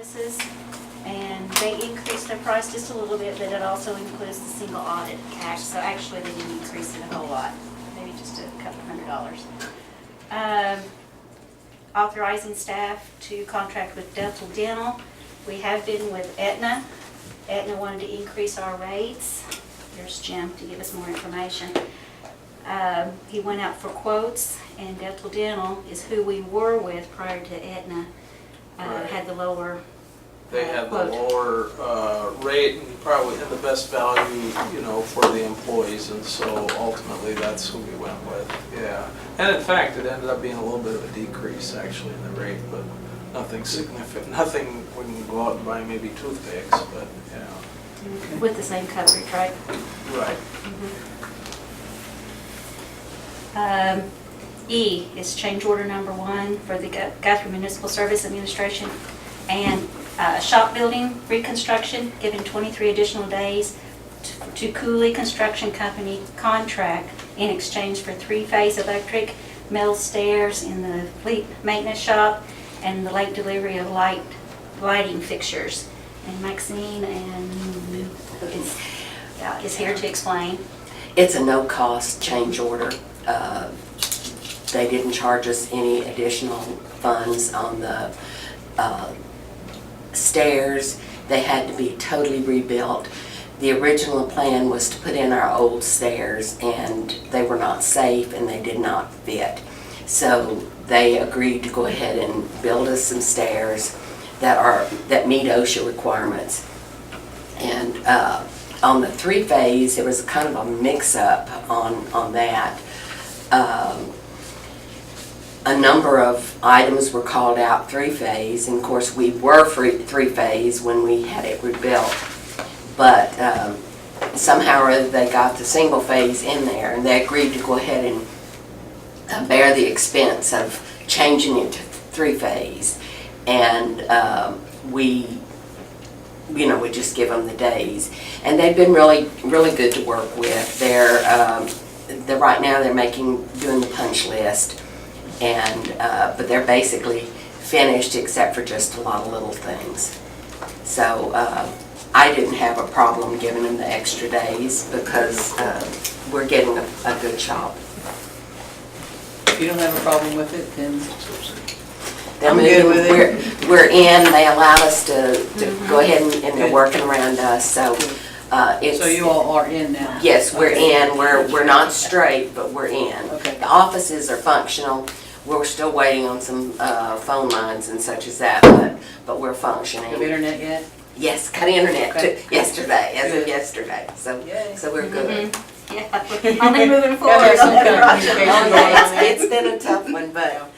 services, and they increased their price just a little bit, but it also includes the single audit cash, so actually they didn't increase it a whole lot, maybe just a couple $100. Authorizing staff to contract with Dental Dental. We have been with Aetna. Aetna wanted to increase our rates. There's Jim to give us more information. He went out for quotes, and Guthrie Dental is who we were with prior to Aetna. Right. Had the lower They had the quote. lower rate and probably had the best value, for the employees, and so ultimately that's who we went with, yeah. And in fact, it ended up being a little bit of a decrease actually in the rate, but nothing significant, nothing we can go out and buy maybe toothpicks, but, yeah. With the same coverage, right? Right. E is change order number 1 for the Guthrie Municipal Service Administration and shop building reconstruction, given 23 additional days to Cooley Construction Company contract in exchange for 3-phase electric, metal stairs in the fleet maintenance shop, and the late delivery of lighting fixtures. And Maxine is here to explain. It's a no-cost change order. They didn't charge us any additional funds on the stairs. They had to be totally rebuilt. The original plan was to put in our old stairs, and they were not safe and they did not fit. So they agreed to go ahead and build us some stairs that meet OSHA requirements. And on the 3-phase, there was kind of a mix-up on that. A number of items were called out 3-phase, and of course we were 3-phase when we had it rebuilt. But somehow or other they got the single phase in there, and they agreed to go ahead and bear the expense of changing it to 3-phase. And we just give them the days, and they've been really good to work with. They're right now they're doing the punch list, and but they're basically finished except for just a lot of little things. So I didn't have a problem giving them the extra days because we're getting a good shop. If you don't have a problem with it, then I'm good with it. We're in. They allowed us to go ahead and they're working around us. So it's. So you all are in now? Yes, we're in. We're not straight, but we're in. Okay. The offices are functional. We're still waiting on some phone lines and such as that, but we're functioning. Have internet yet? Yes, got internet Okay. yesterday, as of Good. yesterday. So Yay. so we're good. Yeah, only moving forward there's on some that kind of project. communication Oh, yeah, it's been a tough one, but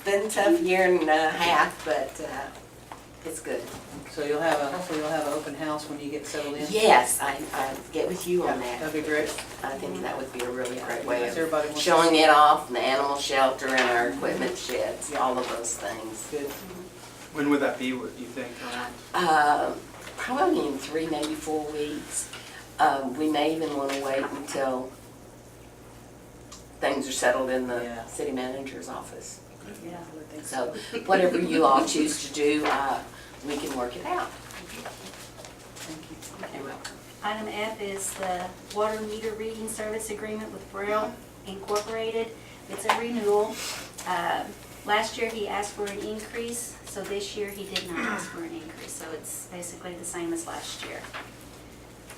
been a tough year and a half, but it's good. So hopefully you'll have an open house when you get settled in? Yes, I get with you on that. That'd be great. I think that would be a really great way Yes, of everybody wants to showing see it off, and the animal shelter and our equipment sheds, all of those things. Good. When would that be, what do you think, around? Probably in 3, maybe 4 weeks. We may even want to wait until things are settled in the Yeah. city manager's office. Yeah, I would think So whatever you all choose to do, we can work it out. Thank you. You're welcome. Item F is the water meter reading service agreement with Braille Incorporated. It's a renewal. Last year he asked for an increase, so this year he did not ask for an increase. So it's basically the same as last year.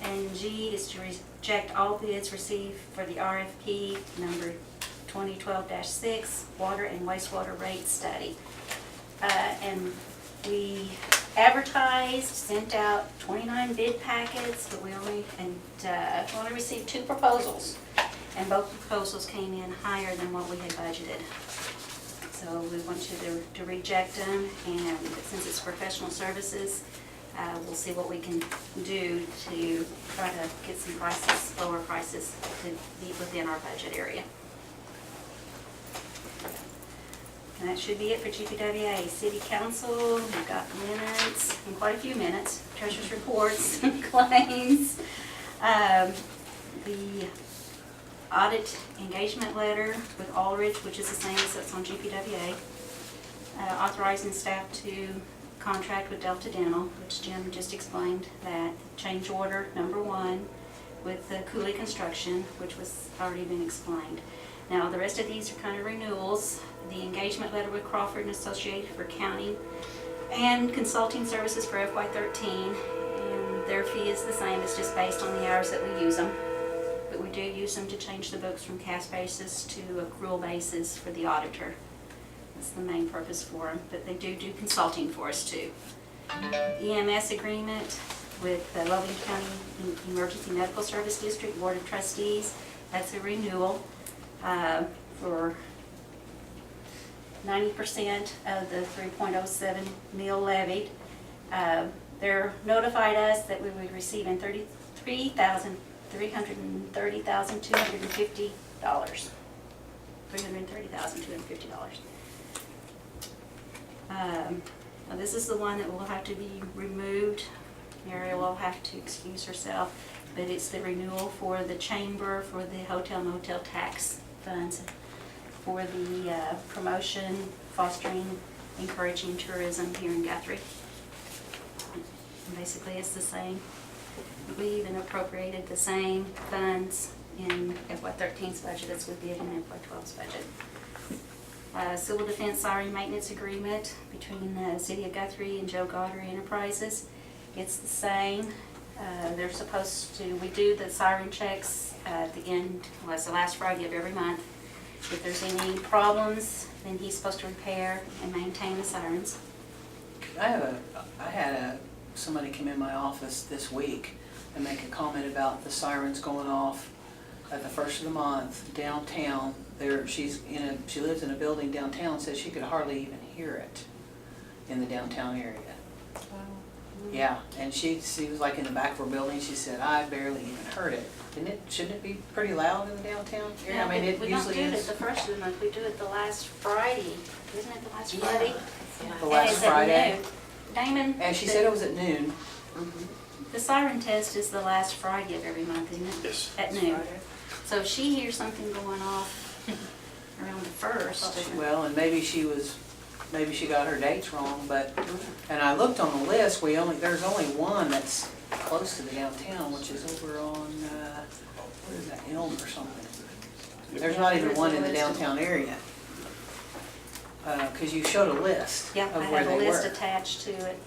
And G is to reject all bids received for the RFP number 2012-6 water and wastewater rate study. And we advertised, sent out 29 bid packets, but we only received 2 proposals. And both proposals came in higher than what we had budgeted. So we want you to reject them, and since it's professional services, we'll see what we can do to try to get some prices, lower prices, to be within our budget area. And that should be it for GPWA. City Council, we've got minutes, and quite a few minutes, treasurer's reports, claims. The audit engagement letter with Aldridge, which is the same as that's on GPWA. Authorizing staff to contract with Delta Dental, which Jim just explained, that change order number 1 with the Cooley Construction, which was already been explained. Now, the rest of these are kind of renewals. The engagement letter with Crawford and Associated for accounting and consulting services for FY13, and their fee is the same. It's just based on the hours that we use them. But we do use them to change the books from cash basis to accrual basis for the auditor. That's the main purpose for them, but they do consulting for us too. EMS agreement with the Logan County Emergency Medical Service District Board of Trustees. That's a renewal for 90% of the 3.07 mil levied. They're notified us that we would receive in $330,250. $330,250. Now this is the one that will have to be removed. Mary will have to excuse herself, but it's the renewal for the chamber for the hotel motel tax funds for the promotion, fostering, encouraging tourism here in Guthrie. And basically it's the same. We even appropriated the same funds in FY13's budget as we did in FY12's budget. Civil Defense Siren Maintenance Agreement between the City of Guthrie and Joe Guthrie Enterprises. It's the same. They're supposed to, we do the siren checks at the end, well, it's the last Friday of every month. If there's any problems, then he's supposed to repair and maintain the sirens. I had somebody come in my office this week and make a comment about the sirens going off at the first of the month downtown. She lives in a building downtown, says she could hardly even hear it in the downtown area. Yeah, and she was like in the back of her building. She said, I barely even heard it. Shouldn't it be pretty loud in the downtown area? Yeah, I mean, it we usually don't do is. it the first of the month. We do it the last Friday. Isn't it the last Friday? The last Friday. And it's at noon. Damon? And she said it was at noon. The siren test is the last Friday of every month, isn't it? Yes. At noon. So if she hears something going off around the 1st. Well, and maybe she got her dates wrong, but, and I looked on the list, there's only one that's close to the downtown, which is over on, what is that, Elm or something. There's not even one in the downtown area. Because you showed a list Yeah, I of where have a they list were. attached to it.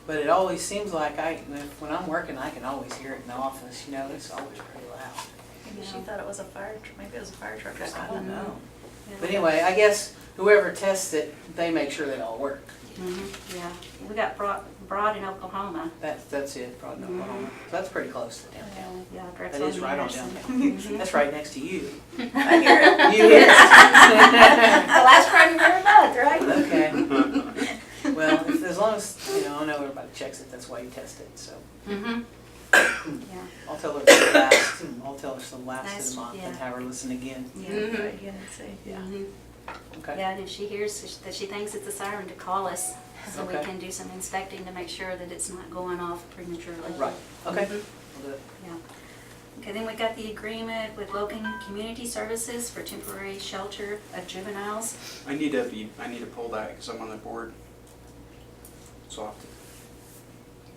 But it always seems like when I'm working, I can always hear it in the office, you know, it's always pretty loud. Maybe she thought it was a fire, maybe it was a fire truck or I something. don't know. Yeah. But anyway, I guess whoever tests it, they make sure they all work. Yeah, we got Broad in Oklahoma. That's it, probably Oklahoma. So that's pretty close to downtown. Yeah, Drexel That is right on Anderson. downtown. That's right next to you. I hear it. You is. The last Friday of every month, right? Okay. Well, as long as, I know everybody checks it, that's why you test it, so. Yeah. I'll tell her the last, I'll tell her it's the last of Last, the month and yeah. have her listen again. Yeah, Mhm. right, yeah, I'd say, yeah. Okay. Yeah, and if she hears that she thinks it's a siren, to call us so we Okay. can do some inspecting to make sure that it's not going off prematurely. Right, okay. Mhm. We'll do it. Yeah. Okay, then we got the agreement with Logan Community Services for temporary shelter of juveniles. I need to pull that because I'm on the board. So I'll have to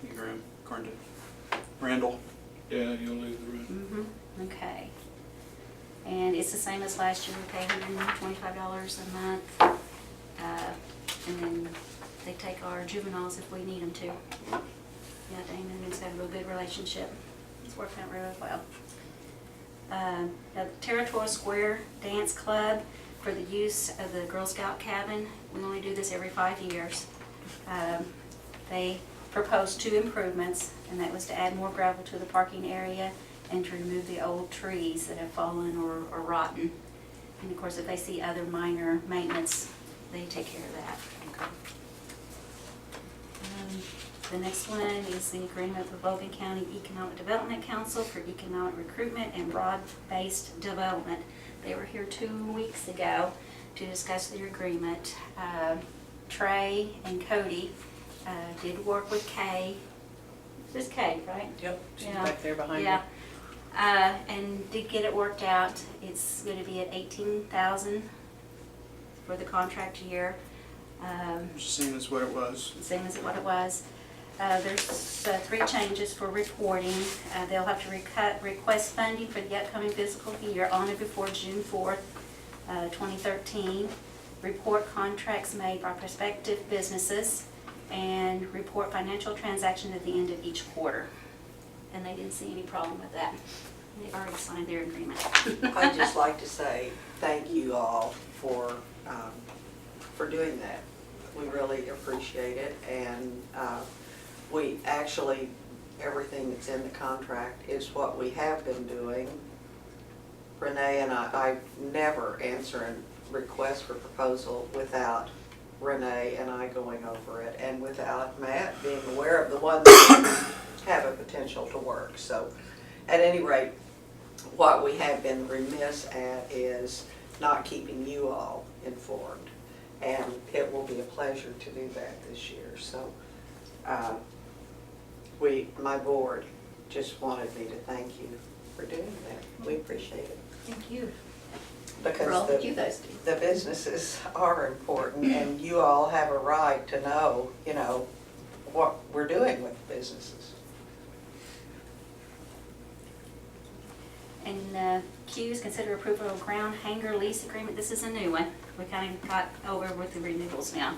leave the room, according to Randall. Yeah, you'll leave the room. Okay. And it's the same as last year, we pay $125 a month. And then they take our juveniles if we need them to. Yeah, Damon and us have a real good relationship. It's working out really well. Now, the Territorial Square Dance Club for the use of the Girl Scout cabin. We only do this every 5 years. They proposed 2 improvements, and that was to add more gravel to the parking area and to remove the old trees that have fallen or rotten. And of course, if they see other minor maintenance, they take care of that. The next one is the agreement with Logan County Economic Development Council for economic recruitment and broad-based development. They were here 2 weeks ago to discuss their agreement. Trey and Cody did work with Kay. This is Kay, right? Yep, she's Yeah. back there behind Yeah. you. And did get it worked out. It's going to be at $18,000 for the contract year. Same as what it was. Same as what it was. There's 3 changes for reporting. They'll have to request funding for the upcoming fiscal year on or before June 4th, 2013. Report contracts made by prospective businesses and report financial transactions at the end of each quarter. And they didn't see any problem with that. They've already signed their agreement. I'd just like to say thank you all for doing that. We really appreciate it, and we actually, everything that's in the contract is what we have been doing. Renee and I never answer a request for proposal without Renee and I going over it, and without Matt being aware of the ones that have a potential to work. So at any rate, what we have been remiss at is not keeping you all informed. And it will be a pleasure to do that this year. So my board just wanted me to thank you for doing that. We appreciate it. Thank you. Because For all that you guys do. the businesses are important, and you all have a right to know, what we're doing with businesses. And Q is consider approval of ground hanger lease agreement. This is a new one. We kind of got over with the renewals now.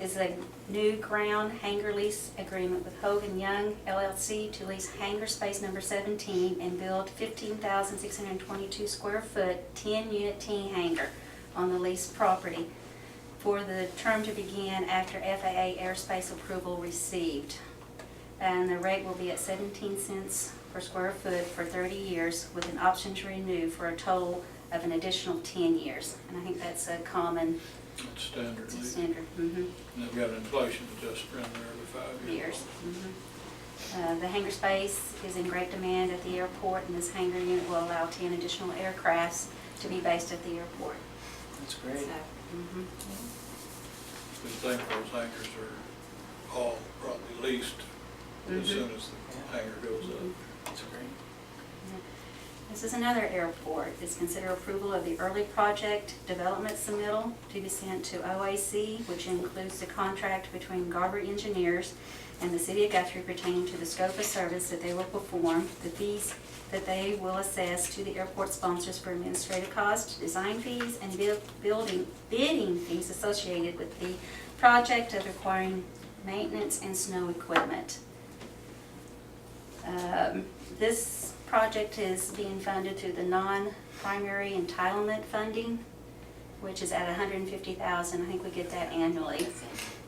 Is a new ground hanger lease agreement with Hogan Young LLC to lease hangar space number 17 and build 15,622 square foot 10-unit T hangar on the leased property for the term to begin after FAA airspace approval received. And the rate will be at 17 cents per square foot for 30 years with an option to renew for a total of an additional 10 years. And I think that's a common It's standard. it's a lease. standard. And they've got an inflation adjuster in there every 5 years. Years. The hangar space is in great demand at the airport, and this hangar unit will allow 10 additional aircrafts to be based at the airport. That's great. So, We think those hangars are all probably leased as soon as the hangar goes up. That's great. This is another airport. It's consider approval of the early project development submittal to be sent to OAC, which includes the contract between Guthrie Engineers and the City of Guthrie pertaining to the scope of service that they will perform, the fees that they will assess to the airport sponsors for administrative costs, design fees, and bidding fees associated with the project of requiring maintenance and snow equipment. This project is being funded through the non-primary entitlement funding, which is at $150,000. I think we get that annually.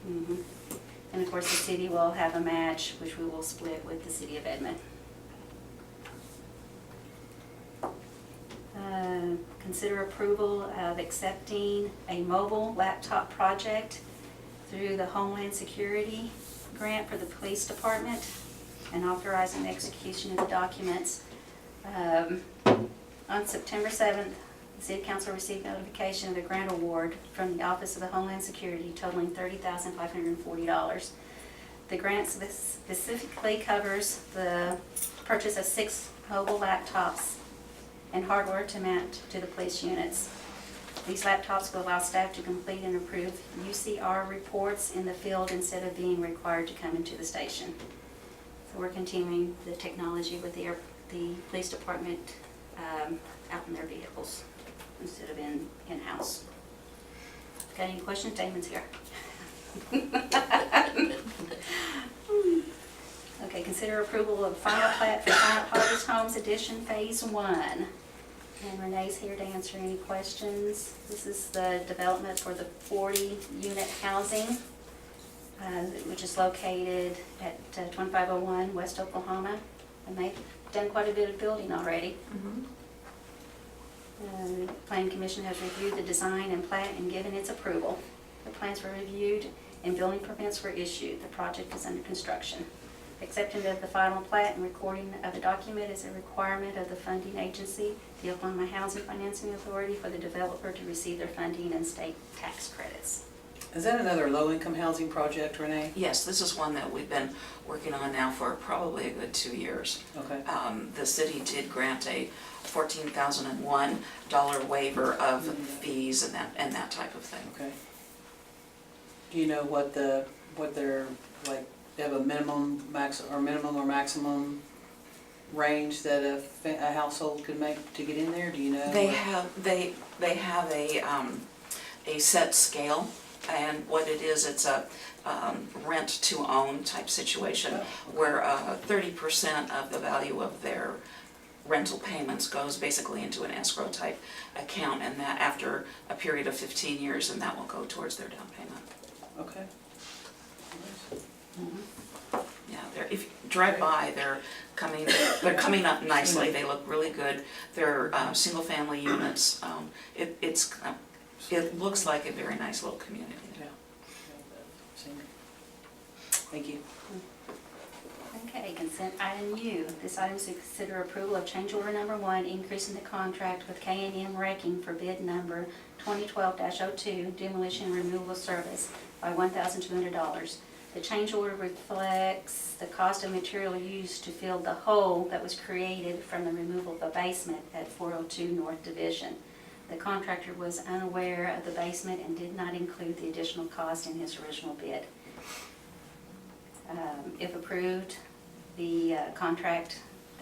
And of course, the city will have a match, which we will split with the City of Edmond. Consider approval of accepting a mobile laptop project through the Homeland Security grant for the police department and authorizing the execution of the documents. On September 7th, the City Council received notification of the grant award from the Office of the Homeland Security totaling $30,540. The grant specifically covers the purchase of 6 mobile laptops and hardware to mount to the police units. These laptops will allow staff to complete and approve UCR reports in the field instead of being required to come into the station. So we're continuing the technology with the police department out in their vehicles instead of in-house. Got any questions, Damon's here. Okay, consider approval of final plat for Silent Harvest Homes Edition Phase 1. And Renee's here to answer any questions. This is the development for the 40-unit housing, which is located at 2501 West Oklahoma. And they've done quite a bit of building already. The Planning Commission has reviewed the design and plat and given its approval. The plans were reviewed and building permits were issued. The project is under construction. Acceptance of the final plat and recording of the document is a requirement of the funding agency, the Oklahoma Housing Financing Authority, for the developer to receive their funding and state tax credits. Is that another low-income housing project, Renee? Yes, this is one that we've been working on now for probably a good 2 years. Okay. The city did grant a $14,001 waiver of fees and that type of thing. Okay. Do you know what their, like, they have a minimum or maximum range that a household could make to get in there? Do you know? They have a set scale, and what it is, it's a rent to own type situation, where 30% of the value of their rental payments goes basically into an escrow type account, and that after a period of 15 years, and that will go towards their down payment. Okay. Yeah, if you drive by, they're coming up nicely. They look really good. They're single-family units. It looks like a very nice little community. Yeah. Thank you. Okay, consent item U. This item is to consider approval of change order number 1, increasing the contract with K&M Wrecking for bid number 2012-02, demolition and removal service by $1,200. The change order reflects the cost of material used to fill the hole that was created from the removal of the basement at 402 North Division. The contractor was unaware of the basement and did not include the additional cost in his original bid. If approved, the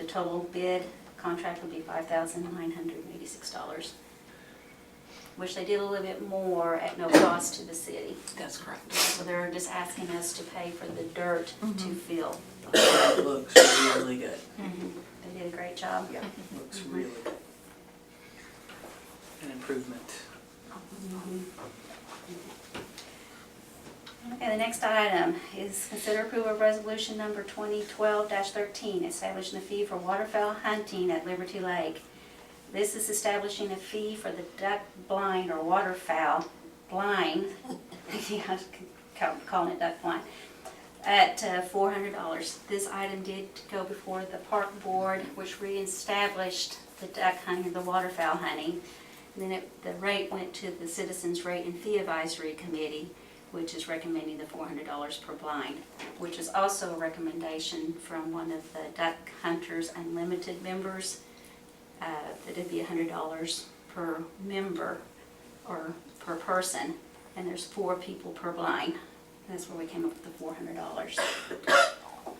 total bid contract would be $5,986, which they did a little bit more at no cost to the city. That's correct. So they're just asking us to pay for the dirt to fill. It looks really good. They did a great job. Yeah, looks really good. An improvement. Okay, the next item is consider approval of resolution number 2012-13, establishing a fee for waterfowl hunting at Liberty Lake. This is establishing a fee for the duck blind or waterfowl blind, yeah, I'm calling it duck blind, at $400. This item did go before the park board, which reestablished the duck hunting and the waterfowl hunting. And then the rate went to the Citizens Rate and Fee Advisory Committee, which is recommending the $400 per blind, which is also a recommendation from one of the Duck Hunters Unlimited members, that it'd be $100 per member or per person, and there's 4 people per blind. That's where we came up with the $400.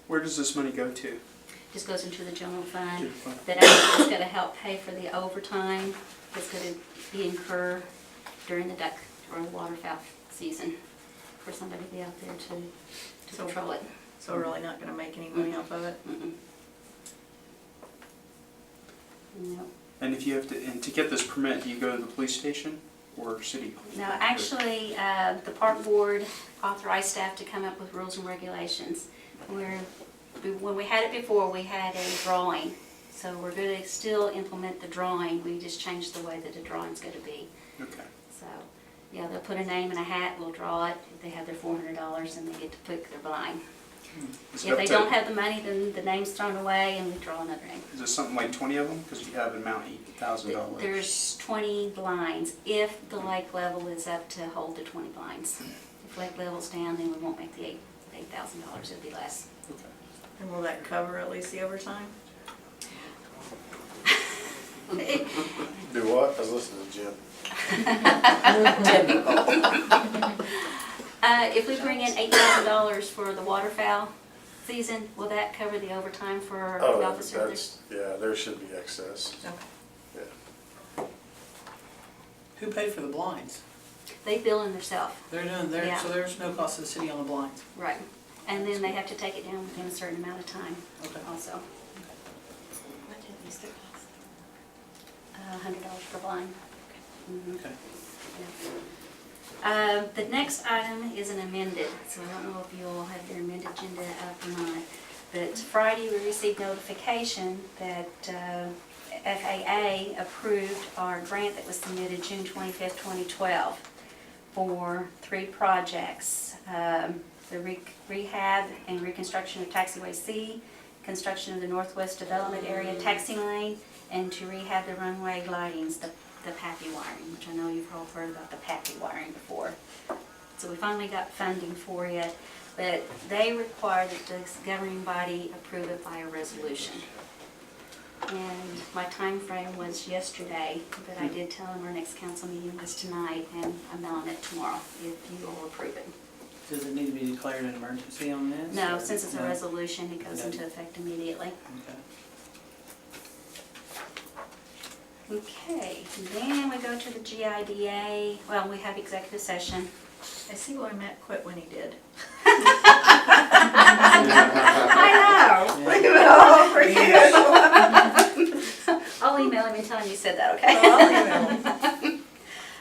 Where does this money go to? Just goes into the general fund. General fund. That actually is going to help pay for the overtime that's going to be incurred during the duck or the waterfowl season, for somebody to be out there to control it. So we're really not gonna make any money off of it? No. And if you have to, and to get this permit, do you go to the police station or city? No, actually, the park board authorized staff to come up with rules and regulations. When we had it before, we had a drawing. So we're going to still implement the drawing. We just changed the way that the drawing's going to be. Okay. So, yeah, they'll put a name in a hat, we'll draw it. If they have their $400, and they get to pick their blind. Is If they don't have the money, then the name's thrown away and we draw another name. Is it something like 20 of them? Because you have an amount $8,000. There's 20 blinds if the lake level is up to hold the 20 blinds. If lake level's down, then we won't make the $8,000, it'll be less. Okay. And will that cover at least the overtime? Do what? I was listening to Jim. If we bring in $8,000 for the waterfowl season, will that cover the overtime for the Oh, officers? yeah, there should be excess. Okay. Yeah. Who paid for the blinds? They bill them themselves, They're doing, Yeah. so there's no cost to the city on the blinds? right. And then they have to take it down within a certain amount of time Okay. also. $100 per blind. Mhm. Okay. The next item is an amended, so I don't know if you all have your amended agenda up or not. But Friday, we received notification that FAA approved our grant that was submitted June 25th, 2012 for 3 projects. The rehab and reconstruction of Taxiway C, construction of the Northwest Development Area taxi lane, and to rehab the runway lightings, the PAPI wiring, which I know you've all heard about the PAPI wiring before. So we finally got funding for it, but they require that the governing body approve it by a resolution. And my time frame was yesterday, but I did tell them our next council meeting was tonight, and I'm on it tomorrow if you all approve it. Does it need to be declared an emergency on this? No, or- since it's a no? resolution, it goes Okay. into effect immediately. Okay. Okay, then we go to the GIDA. Well, we have executive session. I see why Matt quit when he did. I know. Think of it all for you. I'll email him and tell him you said that, okay? Well, I'll email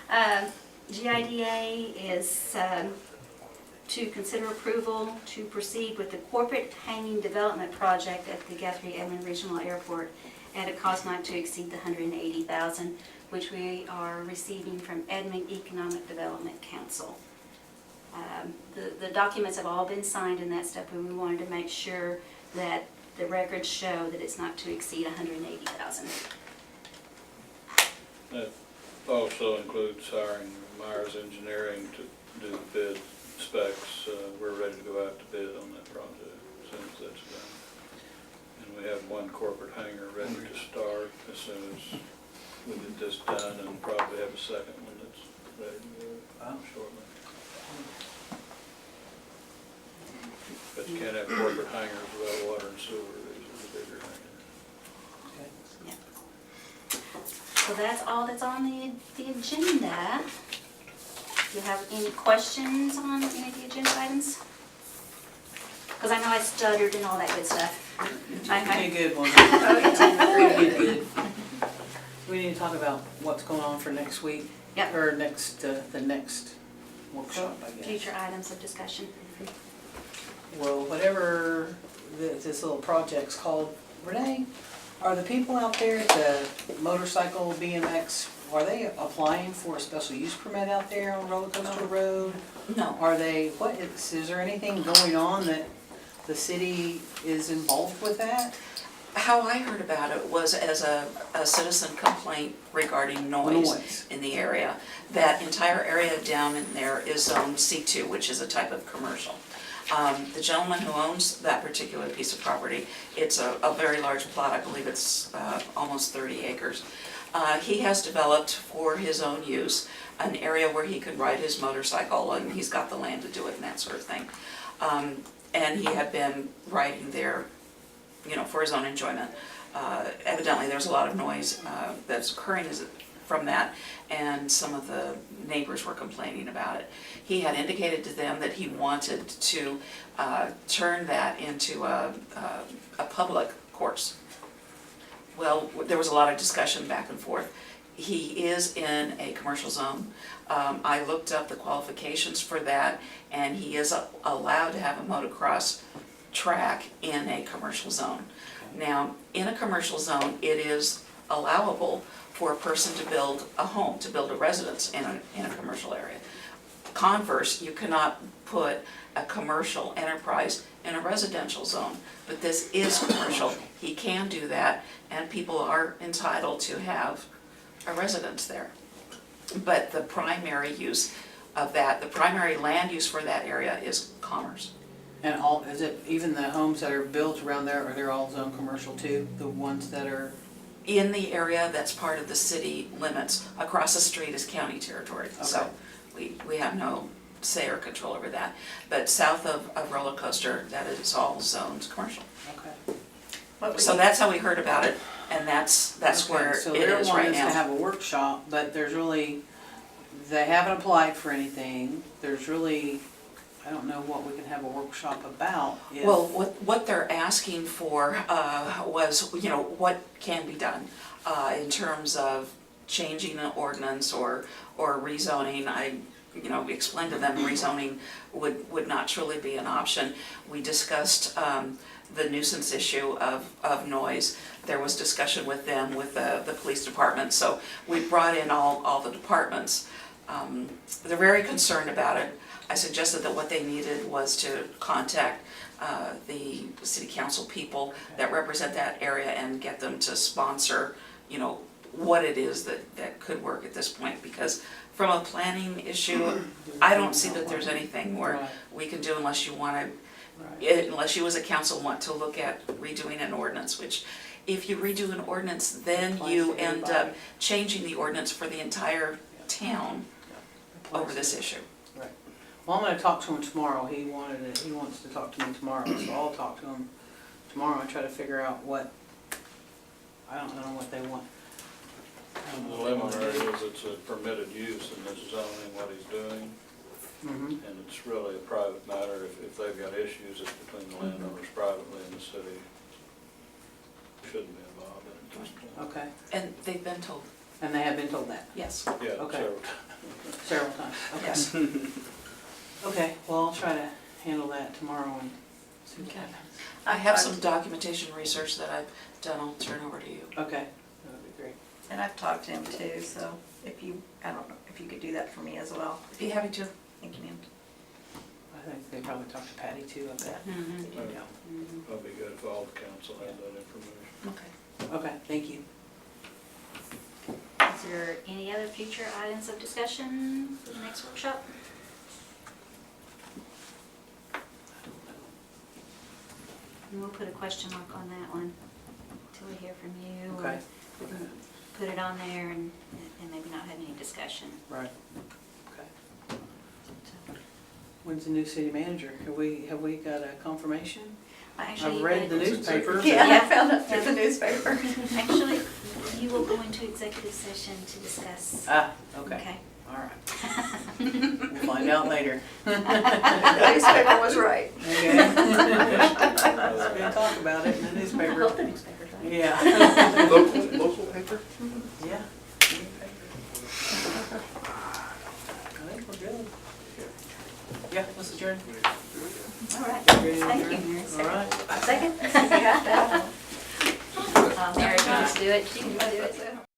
him. GIDA is to consider approval to proceed with the corporate hanging development project at the Guthrie Edmond Regional Airport at a cost not to exceed the $180,000, which we are receiving from Edmond Economic Development Council. The documents have all been signed and that stuff, but we wanted to make sure that the records show that it's not to exceed $180,000. That also includes hiring Myers Engineering to do the bid specs. We're ready to go out to bid on that project as soon as that's done. And we have one corporate hangar ready to start as soon as we get this done, and probably have a second one that's ready to go shortly. But you can't have corporate hangars without water and sewer. These are the bigger hangars. Yeah. So that's all that's on the agenda. Do you have any questions on any of the agenda items? Because I know I stuttered and all that good stuff. Pretty good one. Pretty good. We need to talk about what's going on for next week. Yep. Or next, the next workshop, I guess. Future items of discussion. Well, whatever this little project's called, Renee, are the people out there at the motorcycle BMX, are they applying for a special use permit out there on Roller Coaster Road? No. Are they, is there anything going on that the city is involved with that? How I heard about it was as a citizen complaint regarding noise in the area. That entire area down in there is zone C2, which is a type of commercial. The gentleman who owns that particular piece of property, it's a very large plot, I believe it's almost 30 acres. He has developed for his own use an area where he could ride his motorcycle, and he's got the land to do it and that sort of thing. And he had been riding there, you know, for his own enjoyment. Evidently, there's a lot of noise that's occurring from that, and some of the neighbors were complaining about it. He had indicated to them that he wanted to turn that into a public course. Well, there was a lot of discussion back and forth. He is in a commercial zone. I looked up the qualifications for that, and he is allowed to have a motocross track in a commercial zone. Now, in a commercial zone, it is allowable for a person to build a home, to build a residence in a commercial area. Converse, you cannot put a commercial enterprise in a residential zone, but this is commercial. He can do that, and people are entitled to have a residence there. But the primary use of that, the primary land use for that area is commerce. And all, is it, even the homes that are built around there, are they all zone commercial too? The ones that are? In the area that's part of the city limits, across the street is county territory. So we have no say or control over that. But south of Roller Coaster, that is all zoned commercial. Okay. So that's how we heard about it, and that's Okay, where so it they're is wanting right us to now. have a workshop, but there's really, they haven't applied for anything. There's really, I don't know what we can have a workshop about. If- Well, what they're asking for was, you know, what can be done in terms of changing an ordinance or rezoning. I, you know, explained to them rezoning would not truly be an option. We discussed the nuisance issue of noise. There was discussion with them, with the police department, so we brought in all the departments. They're very concerned about it. I suggested that what they needed was to contact the city council people that represent that area and get them to sponsor, you know, what it is that could work at this point, because from a planning issue, I don't see that there's anything more we can do unless you want to, unless you as a council want to look at redoing an ordinance, which if you redo an ordinance, then you end up changing the ordinance for the entire town over this issue. Well, I'm gonna talk to him tomorrow. He wants to talk to me tomorrow, so I'll talk to him tomorrow and try to figure out what, I don't know what they want. I don't The know what they want to preliminary do. is it's a permitted use in this zoning, what he's doing, Mhm. and it's really a private matter. If they've got issues, it's between the landowners privately and the city. Shouldn't be involved in it. Just, Okay, And they've been told, and they have been told that yes, Yeah, Okay. several times. several times. Okay. yes. Okay, well, I'll try to handle that tomorrow and see what Okay. happens. I have some documentation research that I've done, I'll turn over to you. Okay, that would be great. And I've talked to him too, so if you, I don't know, if you could do that for me as well. Be happy to. Thank you, ma'am. I think they probably talked to Patty too, I bet. Mhm. Yeah. That'd be good if all the council had that information. Okay. Okay, thank you. Is there any other future items of discussion for the next workshop? And we'll put a question mark on that one until we hear from you. or Okay. We can put it on there and maybe not have any discussion. Right. Okay. When's the new city manager? Have we got a confirmation? Actually, I've read the but- newspaper. Yeah, I Yeah. found it through the newspaper. Actually, you will go into executive session to discuss. Ah, okay, Okay. all right. We'll find out later. The newspaper was right. Okay. We're gonna talk about it in the I newspaper. hope the newspaper's right. Yeah. Local paper? Yeah. I think we're good. Yeah, let's adjourn. All right, Ready to thank adjourn? you. All right. Second? You got that. Mary, you just do it, you can do it.